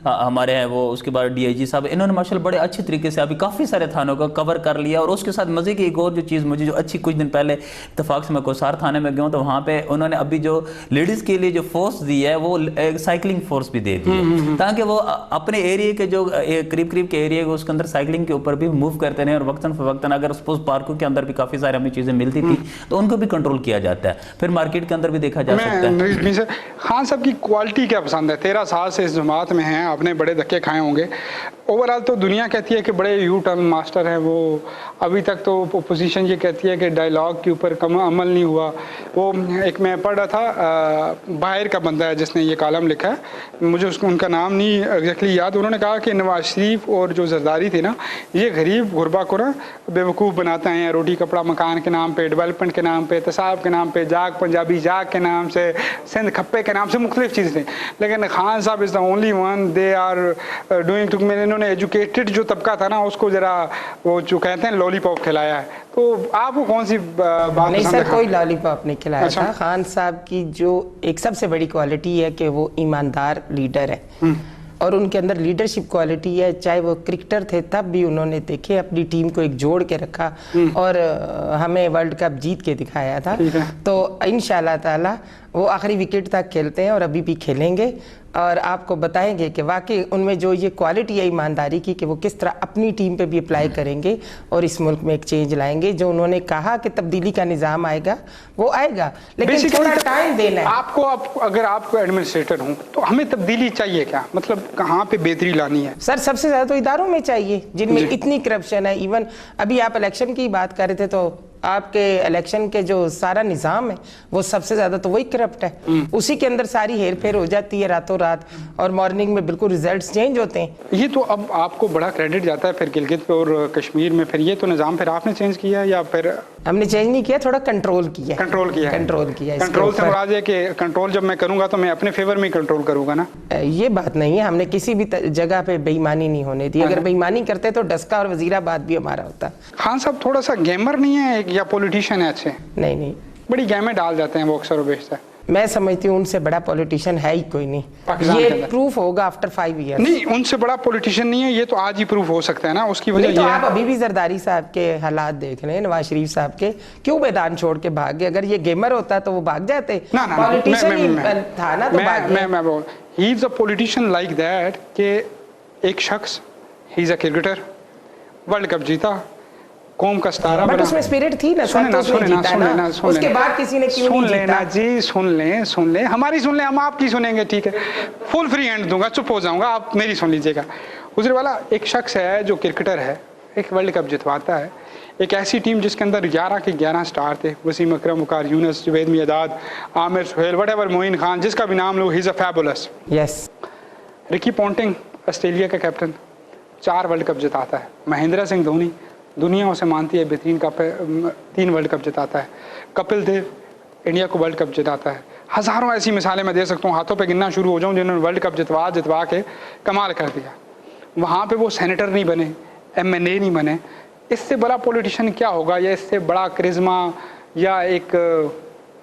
ہمارے ہیں, وہ اس کے بعد ڈی آئی جی صاحب, انہوں نے ماشاءاللہ بڑے اچھے طریقے سے ابھی کافی سارے تھانوں کو کور کر لیا. اور اس کے ساتھ مزے کی ایک اور جو چیز مجھے جو اچھی, کچھ دن پہلے اتفاق سے میں کوسار تھانے میں گیا ہوں تو وہاں پہ انہوں نے ابھی جو لیڈیز کے لیے جو فورس دی ہے وہ سائیکلنگ فورس بھی دے دی ہے, تاکہ وہ اپنے ایریے کے جو قریب کے ایریے اس کے اندر سائیکلنگ کے اوپر بھی موو کرتے رہیں. اور وقتاً فوقتاً اگر سپوز پارکوں کے اندر بھی کافی سارے ہمیں چیزیں ملتی تھی تو ان کو بھی کنٹرول کیا جاتا ہے. پھر مارکیٹ کے اندر بھی دیکھا جا سکتا ہے. خان صاحب کی کوالٹی کیا پسند ہے؟ 13 سال سے اس جماعت میں ہیں, آپ نے بڑے دھکے کھائے ہوں گے. اوورآل تو دنیا کہتی ہے کہ بڑے یو ٹرن ماسٹر ہیں وہ, ابھی تک تو اپوزیشن یہ کہتی ہے کہ ڈائلاگ کے اوپر عمل نہیں ہوا. وہ ایک میں پڑھ رہا تھا, باہر کا بندہ ہے جس نے یہ کالم لکھا ہے, مجھے ان کا نام نہیں ایگزیکٹلی یاد, انہوں نے کہا کہ نواز شریف اور جو زرداری تھی نا, یہ غریب غربا کو نا بیوقوف بناتے ہیں, روٹی کپڑا مکان کے نام پہ, ڈیولپمنٹ کے نام پہ, احتساب کے نام پہ, جاگ پنجابی جاگ کے نام سے, سندھ کھپے کے نام سے, مختلف چیزیں. لیکن خان صاحب is the only one they are doing too, انہوں نے ایجوکیٹڈ جو طبقہ تھا نا اس کو ذرا وہ جو کہتے ہیں لالی پاپ کھلایا ہے. تو آپ کو کون سی بات؟ نہیں سر, کوئی لالی پاپ نہیں کھلایا تھا. خان صاحب کی جو ایک سب سے بڑی کوالٹی ہے کہ وہ ایماندار لیڈر ہے, اور ان کے اندر لیڈرشپ کوالٹی ہے. چاہے وہ کرکٹر تھے تب بھی انہوں نے دیکھے اپنی ٹیم کو ایک جوڑ کے رکھا اور ہمیں ورلڈ کپ جیت کے دکھایا تھا. تو انشاءاللہ تعالی وہ آخری وکٹ تک کھیلتے ہیں اور ابھی بھی کھیلیں گے, اور آپ کو بتائیں گے کہ واقعی ان میں جو یہ کوالٹی ہے ایمانداری کی کہ وہ کس طرح اپنی ٹیم پہ بھی اپلائی کریں گے اور اس ملک میں ایک چینج لائیں گے. جو انہوں نے کہا کہ تبدیلی کا نظام آئے گا وہ آئے گا, لیکن تھوڑا ٹائم دینا ہے. آپ کو اگر آپ کو ایڈمنسٹریٹر ہوں تو ہمیں تبدیلی چاہیے کیا, مطلب کہاں پہ بہتری لانی ہے؟ سر سب سے زیادہ تو اداروں میں چاہیے جن میں اتنی کرپشن ہے. ایون ابھی آپ الیکشن کی بات کر رہے تھے تو آپ کے الیکشن کے جو سارا نظام ہے وہ سب سے زیادہ تو وہی کرپٹ ہے. اسی کے اندر ساری ہیر پھیر ہو جاتی ہے راتوں رات, اور مارننگ میں بالکل ریزلٹس چینج ہوتے ہیں. یہ تو اب آپ کو بڑا کریڈٹ جاتا ہے پھر گلگت پہ اور کشمیر میں. پھر یہ تو نظام پھر آپ نے چینج کیا یا پھر ہم نے چینج نہیں کیا, تھوڑا کنٹرول کیا. کنٹرول کیا سے مراد ہے کہ کنٹرول جب میں کروں گا تو میں اپنے فیور میں کنٹرول کروں گا نا, یہ بات نہیں ہے. ہم نے کسی بھی جگہ پہ بے ایمانی نہیں ہونے دی. اگر بے ایمانی کرتے تو ڈسکا اور وزیر آباد بھی ہمارا ہوتا. خان صاحب تھوڑا سا گیمر نہیں ہے یا پولیٹیشین ہے اچھے؟ نہیں, بڑی گیمیں ڈال جاتے ہیں وہ اکثر و بیشتر. میں سمجھتی ہوں ان سے بڑا پولیٹیشین ہے ہی کوئی نہیں. یہ پروف ہوگا آفٹر 5 ایئرز. نہیں, ان سے بڑا پولیٹیشین نہیں ہے, یہ تو آج ہی پروف ہو سکتا ہے نا. اس کی وجہ یہ ہے آپ ابھی بھی زرداری صاحب کے حالات دیکھ لیں, نواز شریف صاحب کے, کیوں میدان چھوڑ کے بھاگ گئے؟ اگر یہ گیمر ہوتا تو وہ بھاگ جاتے. پولیٹیشین ہی تھا نا تو بھاگ گئے. ہی از اے پولیٹیشین لائک دیٹ کہ ایک شخص, ہی از اے کرکٹر, ورلڈ کپ جیتا, قوم کا ستارہ بنا. اس میں اسپرٹ تھی نا, اس کے بعد کسی نے کیوں نہیں جیتا؟ جی سن لیں ہماری سن لیں, ہم آپ کی سنیں گے, ٹھیک ہے, فل فری ہینڈ دوں گا, چپ ہو جاؤں گا, آپ میری سن لیجئے گا. حضور والا ایک شخص ہے جو کرکٹر ہے, ایک ورلڈ کپ جتواتا ہے, ایک ایسی ٹیم جس کے اندر 11 کے 11 سٹار تھے, وسیم اکرم, وقار یونس, جوید میرداد, عامر سہیل, وٹ ایور, معین خان, جس کا بھی نام لو, ہی از اے فیبولس. یس. رکی پونٹنگ آسٹریلیا کا کیپٹن, 4 ورلڈ کپ جتاتا ہے. مہندرا سنگھ دھونی, دنیا اسے مانتی ہے بہترین 3 ورلڈ کپ جتاتا ہے. کپل دیو انڈیا کو ورلڈ کپ جتاتا ہے. ہزاروں ایسی مثالیں میں دے سکتا ہوں, ہاتھوں پہ گننا شروع ہو جاؤں, جنہوں نے ورلڈ کپ جتوا کے کمال کر دیا. وہاں پہ وہ سینیٹر نہیں بنے, MNA نہیں بنے. اس سے بڑا پولیٹیشین کیا ہوگا, یا اس سے بڑا کرزما, یا ایک,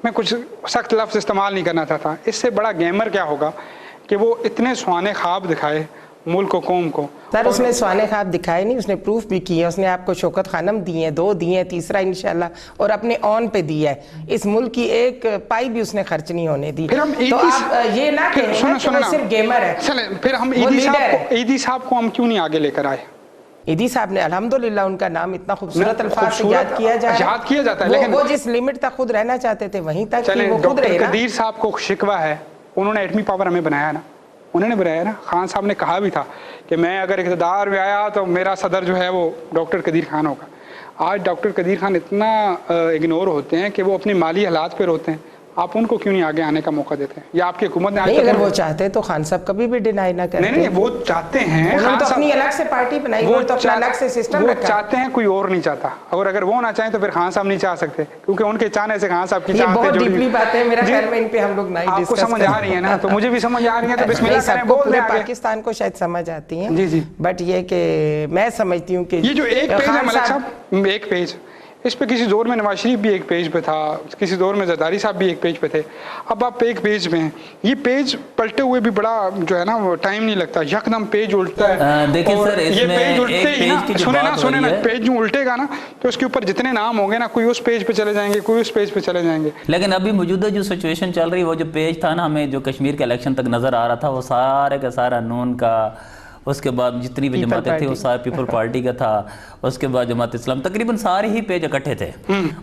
میں کچھ سخت لفظ استعمال نہیں کرنا چاہتا, اس سے بڑا گیمر کیا ہوگا کہ وہ اتنے سہانے خواب دکھائے ملک و قوم کو. سر اس نے سہانے خواب دکھائے نہیں, اس نے پروف بھی کیا. اس نے آپ کو شوکت خانم دی ہیں, 2 دی ہیں, تیسرا انشاءاللہ, اور اپنے آن پہ دیا ہے. اس ملک کی ایک پائی بھی اس نے خرچ نہیں ہونے دی. تو آپ یہ نہ کہیں کہ وہ صرف گیمر ہے. چلیں پھر ہم ایدی صاحب کو ہم کیوں نہیں آگے لے کر آئے؟ ایدی صاحب نے الحمدللہ ان کا نام اتنا خوبصورت الفاظ سے یاد کیا جاتا ہے, لیکن وہ جس لمٹ تک خود رہنا چاہتے تھے وہیں تک وہ خود رہے. قدیر صاحب کو شکوہ ہے, انہوں نے ایٹمی پاور ہمیں بنایا نا, انہوں نے بنایا نا. خان صاحب نے کہا بھی تھا کہ میں اگر اقتدار میں آیا تو میرا صدر جو ہے وہ ڈاکٹر قدیر خان ہوگا. آج ڈاکٹر قدیر خان اتنا اگنور ہوتے ہیں کہ وہ اپنے مالی حالات پہ روتے ہیں. آپ ان کو کیوں نہیں آگے آنے کا موقع دیتے ہیں؟ یا آپ کی حکومت نے اگر وہ چاہتے تو خان صاحب کبھی بھی ڈینائی نہ کرتے. نہیں وہ چاہتے ہیں, انہوں نے تو اپنی الگ سے پارٹی بنائی, وہ تو اپنا الگ سے سسٹم رکھا. وہ چاہتے ہیں, کوئی اور نہیں چاہتا. اور اگر وہ نہ چاہیں تو پھر خان صاحب نہیں چاہ سکتے, کیونکہ ان کے چاہنے سے خان صاحب کی چاہت بہت ڈیپلی بات ہے. میرا خیال میں ان پہ ہم لوگ نہیں ڈسکس. آپ کو سمجھ آ رہی ہے نا, تو مجھے بھی سمجھ آ رہی ہے, تو بسم اللہ کریں, بول بول دیں. پاکستان کو شاید سمجھ آتی ہیں. جی جی. بٹ یہ کہ میں سمجھتی ہوں کہ یہ جو ایک پیج ہے ملک صاحب, ایک پیج, اس پہ کسی دور میں نواز شریف بھی ایک پیج پہ تھا, کسی دور میں زرداری صاحب بھی ایک پیج پہ تھے, اب آپ ایک پیج پہ ہیں. یہ پیج پلٹے ہوئے بھی بڑا جو ہے نا وہ ٹائم نہیں لگتا, یکدم پیج الٹتا ہے. دیکھیں سر, اس میں ایک پیج کی جو بات ہو رہی ہے, پیج جو الٹے گا نا تو اس کے اوپر جتنے نام ہوں گے نا, کوئی اس پیج پہ چلے جائیں گے, کوئی اس پیج پہ چلے جائیں گے. لیکن ابھی موجودہ جو سچویشن چل رہی ہے, وہ جو پیج تھا نا ہمیں جو کشمیر کے الیکشن تک نظر آ رہا تھا, وہ سارے کا سارا نون کا, اس کے بعد جتنی بھی جماعتیں تھیں وہ سارے پیپل پارٹی کا تھا, اس کے بعد جماعت اسلام, تقریباً سارے ہی پیج اکٹھے تھے.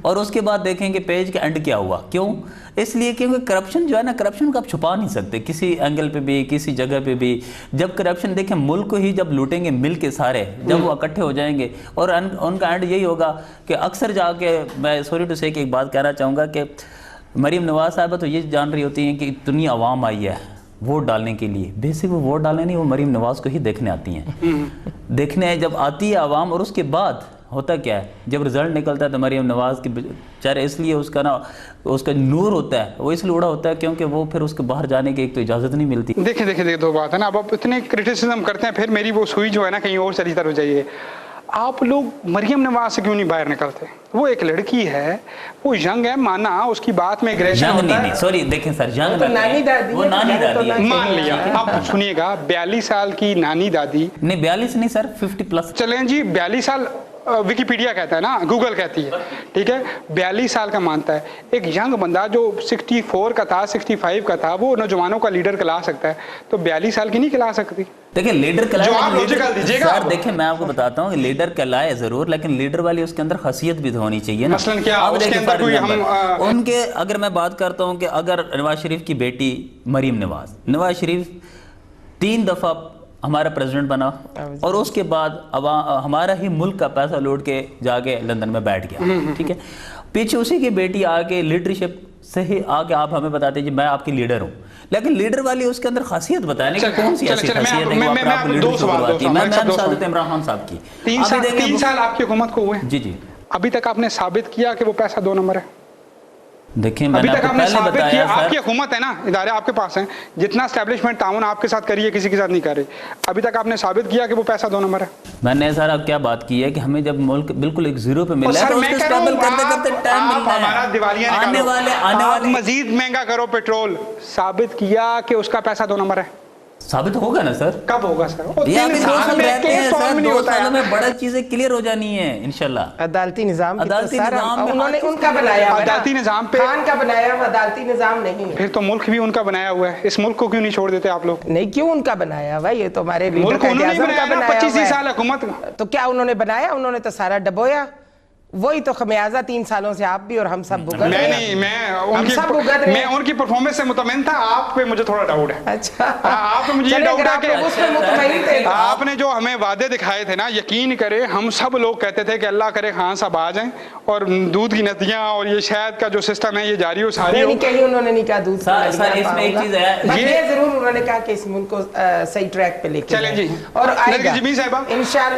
اور اس کے بعد دیکھیں کہ پیج کا اینڈ کیا ہوا. کیوں؟ اس لیے کیونکہ کرپشن جو ہے نا, کرپشن کو آپ چھپا نہیں سکتے کسی اینگل پہ بھی, کسی جگہ پہ بھی. جب کرپشن دیکھیں ملک کو ہی جب لوٹیں گے مل کے سارے, جب وہ اکٹھے ہو جائیں گے, اور ان کا اینڈ یہی ہوگا کہ اکثر جا کے, میں سوری ٹو سے ایک بات کہنا چاہوں گا کہ مریم نواز صاحبہ تو یہ جان رہی ہوتی ہیں کہ اتنی عوام آئی ہے ووٹ ڈالنے کے لیے. بیسک وہ ووٹ ڈالنے نہیں, وہ مریم نواز کو ہی دیکھنے آتی ہیں. دیکھنے جب آتی ہے عوام, اور اس کے بعد ہوتا کیا ہے, جب رزلٹ نکلتا ہے تو مریم نواز کی چہرے, اس لیے اس کا نا, اس کا نور ہوتا ہے, وہ اس لیے اڑا ہوتا ہے کیونکہ وہ پھر اس کے باہر جانے کی ایک تو اجازت نہیں ملتی. دیکھیں دو بات ہے نا, اب آپ اتنے کرٹیسزم کرتے ہیں, پھر میری وہ سوئی جو ہے نا کہیں اور چلی طرف جائیے. آپ لوگ مریم نواز سے کیوں نہیں باہر نکلتے؟ وہ ایک لڑکی ہے, وہ ینگ ہے, مانا اس کی بات میں اگریشن ہوتا ہے. سوری دیکھیں سر, ینگ وہ نانی دادی ہے, مان لیا. اب سنیے گا, 42 سال کی نانی دادی, نہیں 42 نہیں سر, 50+. چلیں جی 42 سال ویکیپیڈیا کہتا ہے نا, گوگل کہتی ہے, ٹھیک ہے, 42 سال کا مانتا ہے. ایک ینگ بندہ جو 64 کا تھا, 65 کا تھا, وہ نوجوانوں کا لیڈر کہلا سکتا ہے, تو 42 سال کی نہیں کہلا سکتی. دیکھیں لیڈر کہلائے, جو آپ لوجیکل دیجیے گا. سر دیکھیں میں آپ کو بتاتا ہوں کہ لیڈر کہلائے ضرور, لیکن لیڈر والی اس کے اندر خاصیت بھی ہونی چاہیے نا. مثلاً کیا اس کے اندر کوئی ان کے, اگر میں بات کرتا ہوں کہ اگر نواز شریف کی بیٹی مریم نواز شریف 3 دفعہ ہمارا پریزیڈنٹ بنا, اور اس کے بعد ہمارا ہی ملک کا پیسہ لوٹ کے جا کے لندن میں بیٹھ گیا, ٹھیک ہے, پیچھے اسی کی بیٹی آ کے لیڈرشپ سے ہی آ کے آپ ہمیں بتاتے ہیں جی میں آپ کی لیڈر ہوں, لیکن لیڈر والی اس کے اندر خاصیت بتائیں کہ کون سی ایسی خاصیت ہے کہ آپ کو لیڈرشپ کرواتی ہے. میں سعادت عمران خان صاحب کی 3 سال آپ کی حکومت کو ہوئے, جی جی, ابھی تک آپ نے ثابت کیا کہ وہ پیسہ 2 نمبر ہے. دیکھیں میں نے آپ کو پہلے بتایا, آپ کی حکومت ہے نا, ادارے آپ کے پاس ہیں, جتنا اسٹیبلشمنٹ تعاون آپ کے ساتھ کری ہے کسی کے ساتھ نہیں کر رہی, ابھی تک آپ نے ثابت کیا کہ وہ پیسہ 2 نمبر ہے. میں نے سر اب کیا بات کی ہے کہ ہمیں جب ملک بالکل ایک زیرو پہ ملا ہے تو اس کو اسٹیبل کرتے کرتے ٹائم ملنا ہے. ہمارا دیوالیاں آنے والے مزید مہنگا کرو پیٹرول, ثابت کیا کہ اس کا پیسہ 2 نمبر ہے. ثابت ہوگا نا سر, کب ہوگا سر؟ یہ ابھی 2 سال رہتے ہیں سر, 2 سالوں میں بڑا چیزیں کلیئر ہو جانی ہیں انشاءاللہ. عدالتی نظام انہوں نے ان کا بنایا, عدالتی نظام پہ خان کا بنایا, عدالتی نظام نہیں. پھر تو ملک بھی ان کا بنایا ہوا ہے, اس ملک کو کیوں نہیں چھوڑ دیتے آپ لوگ؟ نہیں کیوں ان کا بنایا ہوا, یہ تو ہمارے لیڈر کا بنایا 25 سال حکومت. تو کیا انہوں نے بنایا؟ انہوں نے تو سارا ڈبویا, وہی تو خمیازہ 3 سالوں سے آپ بھی اور ہم سب بھگت رہے ہیں. میں ان کی پرفارمنس سے مطمئن تھا, آپ پہ مجھے تھوڑا ڈاؤٹ ہے. اچھا, آپ پہ مجھے یہ ڈاؤٹ ہے کہ آپ نے جو ہمیں وعدے دکھائے تھے نا, یقین کرے ہم سب لوگ کہتے تھے کہ اللہ کرے خان صاحب آ جائیں اور دودھ کی ندیاں اور یہ شہد کا جو سسٹم ہے یہ جاری ہو, ساری ہو. کہیں انہوں نے نہیں کہا دودھ سر, اس میں ایک چیز ہے, یہ ضرور انہوں نے کہا کہ اس ملک کو صحیح ٹریک پہ لے کے چلیں جی. اور جمی صاحبہ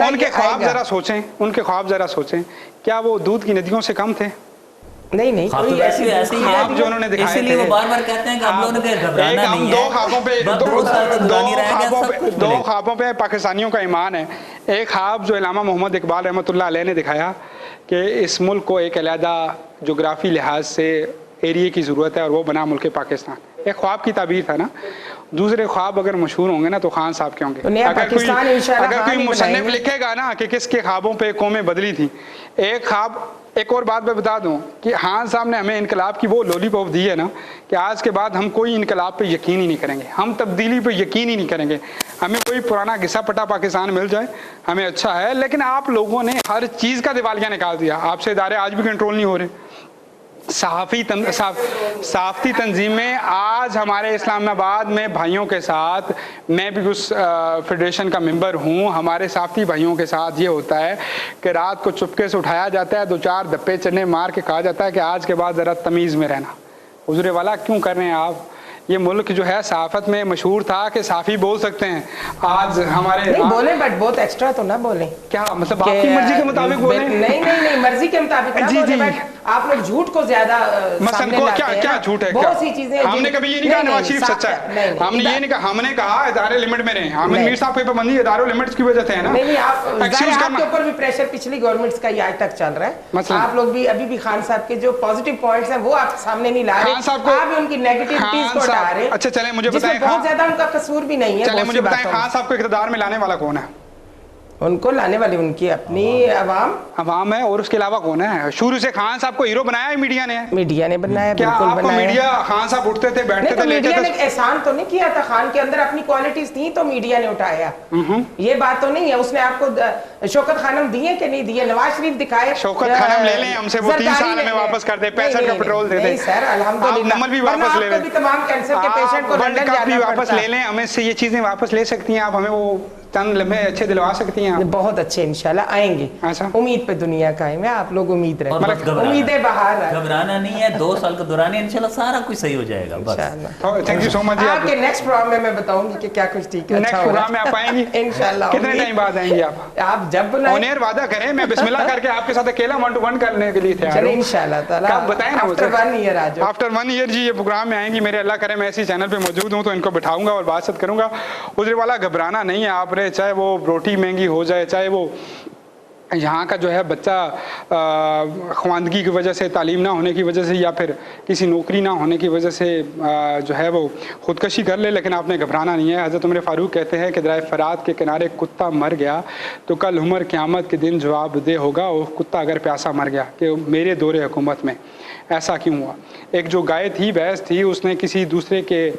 ان کے خواب ذرا سوچیں, ان کے خواب ذرا سوچیں, کیا وہ دودھ کی ندیوں سے کم تھے؟ نہیں, کوئی ایسی خواب جو انہوں نے دکھائے تھے, اسی لیے وہ بار بار کہتے ہیں کہ آپ لوگوں نے گھبرانا نہیں ہے. 2 خوابوں پہ پاکستانیوں کا ایمان ہے. ایک خواب جو علامہ محمد اقبال رحمۃ اللہ علیہ نے دکھایا کہ اس ملک کو ایک علیحدہ جغرافی لحاظ سے ایریے کی ضرورت ہے اور وہ بنا ملک پاکستان. ایک خواب کی تعبیر تھا نا. دوسرے خواب اگر مشہور ہوں گے نا تو خان صاحب کے ہوں گے. اگر کوئی مصنف لکھے گا نا کہ کس کے خوابوں پہ قومیں بدلی تھی, ایک خواب, ایک اور بات میں بتا دوں کہ خان صاحب نے ہمیں انقلاب کی وہ لولی پاپ دی ہے نا کہ آج کے بعد ہم کوئی انقلاب پہ یقین ہی نہیں کریں گے, ہم تبدیلی پہ یقین ہی نہیں کریں گے. ہمیں کوئی پرانا گھسا پٹا پاکستان مل جائے ہمیں اچھا ہے, لیکن آپ لوگوں نے ہر چیز کا دیوالیہ نکال دیا. آپ سے ادارے آج بھی کنٹرول نہیں ہو رہے. صحافتی تنظیمیں آج ہمارے اسلام آباد میں بھائیوں کے ساتھ، میں بھی اس فیڈریشن کا ممبر ہوں، ہمارے صحافتی بھائیوں کے ساتھ یہ ہوتا ہے کہ رات کو چپکے سے اٹھایا جاتا ہے، 2-4 دپے چنے مار کے کہا جاتا ہے کہ آج کے بعد ذرا تمیز میں رہنا۔ حضور والا کیوں کر رہے ہیں آپ؟ یہ ملک جو ہے صحافت میں مشہور تھا کہ صحافی بول سکتے ہیں، آج ہمارے نہیں بولیں، بٹ بہت ایکسٹرا تو نہ بولیں۔ کیا مطلب آپ کی مرضی کے مطابق بولیں؟ نہیں مرضی کے مطابق نہ بولیں، آپ لوگ جھوٹ کو زیادہ سامنے لاتے ہیں۔ کیا جھوٹ ہے؟ بہت سی چیزیں ہم نے کبھی یہ نہیں کہا نواز شریف سچا ہے، ہم نے یہ نہیں کہا، ہم نے کہا ادارے لمٹ میں رہیں۔ حامد میر صاحب پہ پابندی اداروں لمٹس کی وجہ سے ہے نا۔ نہیں آپ کے اوپر بھی پریشر پچھلی گورنمنٹس کا یہ آج تک چل رہا ہے، آپ لوگ بھی ابھی بھی خان صاحب کے جو پازیٹیو پوائنٹس ہیں وہ آپ سامنے نہیں لا رہے، آپ ان کی نیگیٹیوٹیز کو ہٹا رہے ہیں۔ اچھا چلیں مجھے جس میں بہت زیادہ ان کا قصور بھی نہیں ہے۔ چلیں مجھے بتائیں خان صاحب کو اقتدار میں لانے والا کون ہے؟ ان کو لانے والے ان کی اپنی عوام ہے، اور اس کے علاوہ کون ہے؟ شروع سے خان صاحب کو ہیرو بنایا ہے میڈیا نے بنایا، کیا آپ کو میڈیا خان صاحب اٹھتے تھے بیٹھتے تھے میڈیا نے احسان تو نہیں کیا تھا، خان کے اندر اپنی کوالٹیز تھیں تو میڈیا نے اٹھایا، یہ بات تو نہیں ہے۔ اس نے آپ کو شوکت خانم دیے کہ نہیں دیے؟ نواز شریف دکھائے، شوکت خانم لے لیں ہم سے، وہ 3 سال میں واپس کر دیں، 65 کا پیٹرول دے دیں سر، الحمدللہ نمبر بھی واپس لے لیں، تمام کینسر کے پیشنٹ کو لندن جانا بھی واپس لے لیں، ہمیں سے یہ چیزیں واپس لے سکتی ہیں آپ، ہمیں وہ چند لمحے اچھے دلوا سکتی ہیں؟ بہت اچھے انشاءاللہ آئیں گے، امید پہ دنیا قائم ہے، آپ لوگ امید رکھیں، امیدیں بہار ہے، گھبرانا نہیں ہے، 2 سال کا دوران ہے، انشاءاللہ سارا کچھ صحیح ہو جائے گا۔ تھینک یو سو مچ۔ آپ کے نیکسٹ پروگرام میں بتاؤں گی کہ کیا کچھ ٹھیک ہے، نیکسٹ پروگرام میں آپ آئیں گی انشاءاللہ۔ کتنے ٹائم بعد آئیں گی آپ؟ آپ جب بلائیں، آن ایئر وعدہ کریں، میں بسم اللہ کر کے آپ کے ساتھ اکیلا 1 to 1 کرنے کے لیے تیار ہوں۔ چلیں انشاءاللہ تعالیٰ آپ بتائیں نا مجھے، آفٹر 1 ایئر آ جاؤ۔ آفٹر 1 ایئر جی یہ پروگرام میں آئیں گی، میرے اللہ کرے میں اسی چینل پہ موجود ہوں تو ان کو بٹھاؤں گا اور بات چیت کروں گا۔ حضور والا گھبرانا نہیں ہے آپ نے، چاہے وہ روٹی مہنگی ہو جائے، چاہے وہ یہاں کا جو ہے بچہ خواندگی کی وجہ سے، تعلیم نہ ہونے کی وجہ سے، یا پھر کسی نوکری نہ ہونے کی وجہ سے جو ہے وہ خودکشی کر لے، لیکن آپ نے گھبرانا نہیں ہے۔ حضرت عمر فاروق کہتے ہیں کہ درائے فرات کے کنارے کتا مر گیا تو کل عمر قیامت کے دن جواب دہ ہوگا وہ کتا اگر پیاسا مر گیا کہ میرے دور حکومت میں ایسا کیوں ہوا۔ ایک جو گائے تھی، بھینس تھی، اس نے کسی دوسرے کے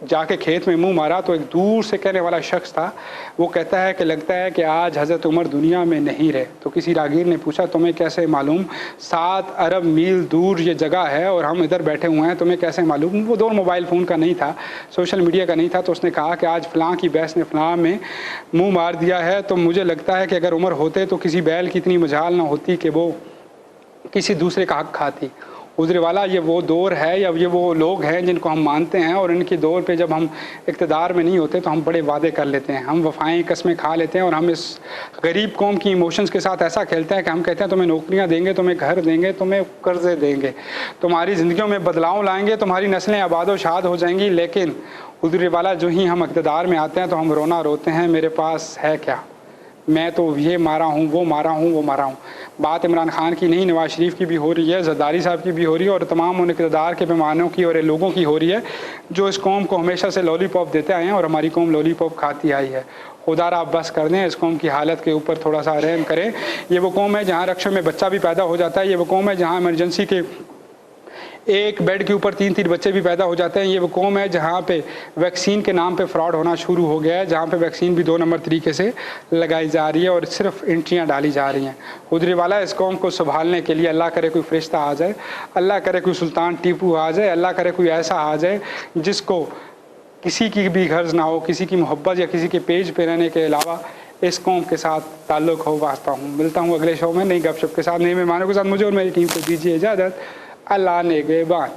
جا کے کھیت میں منہ مارا تو ایک دور سے کہنے والا شخص تھا، وہ کہتا ہے کہ لگتا ہے کہ آج حضرت عمر دنیا میں نہیں رہے۔ تو کسی راگیر نے پوچھا تمہیں کیسے معلوم؟ 7 ارب میل دور یہ جگہ ہے اور ہم ادھر بیٹھے ہوئے ہیں، تمہیں کیسے معلوم؟ وہ دور موبائل فون کا نہیں تھا، سوشل میڈیا کا نہیں تھا، تو اس نے کہا کہ آج فلاں کی بھینس نے فلاں میں منہ مار دیا ہے، تو مجھے لگتا ہے کہ اگر عمر ہوتے تو کسی بیل کی اتنی مجال نہ ہوتی کہ وہ کسی دوسرے کا حق کھاتی۔ حضور والا یہ وہ دور ہے یا یہ وہ لوگ ہیں جن کو ہم مانتے ہیں، اور ان کی دور پہ جب ہم اقتدار میں نہیں ہوتے تو ہم بڑے وعدے کر لیتے ہیں، ہم وفائیں قسمیں کھا لیتے ہیں، اور ہم اس غریب قوم کی ایموشنز کے ساتھ ایسا کھیلتے ہیں کہ ہم کہتے ہیں تمہیں نوکریاں دیں گے، تمہیں گھر دیں گے، تمہیں قرضے دیں گے، تمہاری زندگیوں میں بدلاؤ لائیں گے، تمہاری نسلیں آباد و شاد ہو جائیں گی، لیکن حضور والا جو ہی ہم اقتدار میں آتے ہیں تو ہم رونا روتے ہیں میرے پاس ہے کیا، میں تو یہ مارا ہوں، وہ مارا ہوں، وہ مارا ہوں۔ بات عمران خان کی نہیں، نواز شریف کی بھی ہو رہی ہے، زرداری صاحب کی بھی ہو رہی ہے، اور تمام ان اقتدار کے پیمانوں کی اور لوگوں کی ہو رہی ہے جو اس قوم کو ہمیشہ سے لولی پاپ دیتے آئے ہیں، اور ہماری قوم لولی پاپ کھاتی آئی ہے۔ خدا را آپ بس کر دیں، اس قوم کی حالت کے اوپر تھوڑا سا رحم کریں۔ یہ وہ قوم ہے جہاں رکشے میں بچہ بھی پیدا ہو جاتا ہے، یہ وہ قوم ہے جہاں ایمرجنسی کے ایک بیڈ کے اوپر 3 بچے بھی پیدا ہو جاتے ہیں، یہ وہ قوم ہے جہاں پہ ویکسین کے نام پہ فراڈ ہونا شروع ہو گیا ہے، جہاں پہ ویکسین بھی 2 نمبر طریقے سے لگائی جا رہی ہے اور صرف انٹریاں ڈالی جا رہی ہیں۔ حضور والا اس قوم کو سنبھالنے کے لیے اللہ کرے کوئی فرشتہ آ جائے، اللہ کرے کوئی سلطان ٹیپو آ جائے، اللہ کرے کوئی ایسا آ جائے جس کو کسی کی بھی غرض نہ ہو، کسی کی محبت یا کسی کے پیج پہ رہنے کے علاوہ اس قوم کے ساتھ تعلق ہو واسطہ ہوں۔ ملتا ہوں اگلے شو میں نئی گپ شپ کے ساتھ، نئے مہمانوں کے ساتھ، مجھے اور میری ٹیم کو دیجیے اجازت، اللہ نگہبان۔